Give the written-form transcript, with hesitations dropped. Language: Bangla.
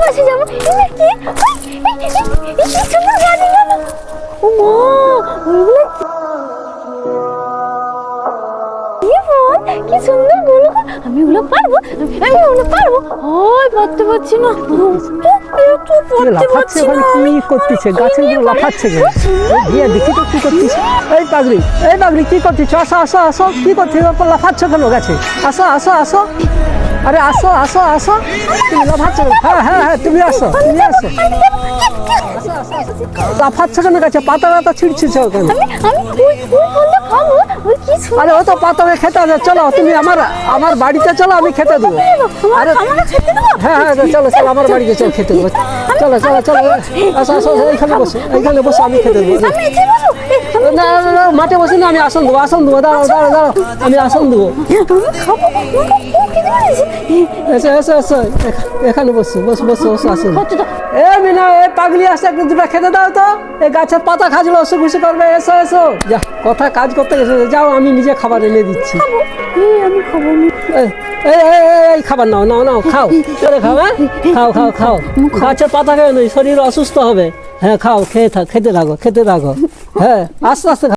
পাশে যাবো। কি সুন্দর গাছগুলো। ও মা, ওইগুলো কি সুন্দর গোল গোল। আমি ওগুলো পারবো, আমি ওগুলো পারবো। ওই পারতে পারছি না, লাফাচ্ছে ওখানে, কি করতেছে গাছের উপরে লাফাচ্ছে কেন? দিয়ে দেখি তো কি করতেছে। এই পাগলি, এই পাগলি কি করতেছ? আসো আসো আসো, কি করতে লাফাচ্ছ কেন গাছে? আসো আসো আসো, আরে আসো আসো আসো, তুমি লাফাচ্ছ কেন? হ্যাঁ হ্যাঁ হ্যাঁ, তুমি আসো, তুমি আসো। লাফাচ্ছ কেন গাছে? পাতা পাতা ছিঁড়ছিস কেন? আরে ও তো পাতাকে খেতে হবে। চলো তুমি আমার বাড়িতে চলো, আমি খেতে দেবো। আরে হ্যাঁ হ্যাঁ, চলো চলো আমার বাড়িতে চলো, খেতে দেবো। চলো চলো চলো, আসো আসো, এইখানে বসো, এইখানে বসো, আমি খেতে দেবো। না না না, মাঠে বসে না, আমি আসন দেবো, আসন দেবো। দাঁড়াও দাঁড়াও দাঁড়াও, আমি আসন দেবো। এসো এসো এসো, এখানে বসো, বসো বসো বসো, আসুন। এ মিনা, এ পাগলি আসছে, একটু দুটো খেতে দাও তো। এই গাছের পাতা খাজলো, অসুখ বিসুখ করবে। এসো এসো, যা কথা কাজ করতে গেছো, যাও, আমি নিজে খাবার এনে দিচ্ছি। আমি খাবো এই খাবার নাও নাও নাও, খাও করে খাও, হ্যাঁ খাও খাও খাও। গাছের পাতা খেয়ে নই, শরীর অসুস্থ হবে। হ্যাঁ খাও, খেতে থাকো খেতে থাকো, হ্যাঁ আস্তে আস্তে খাও।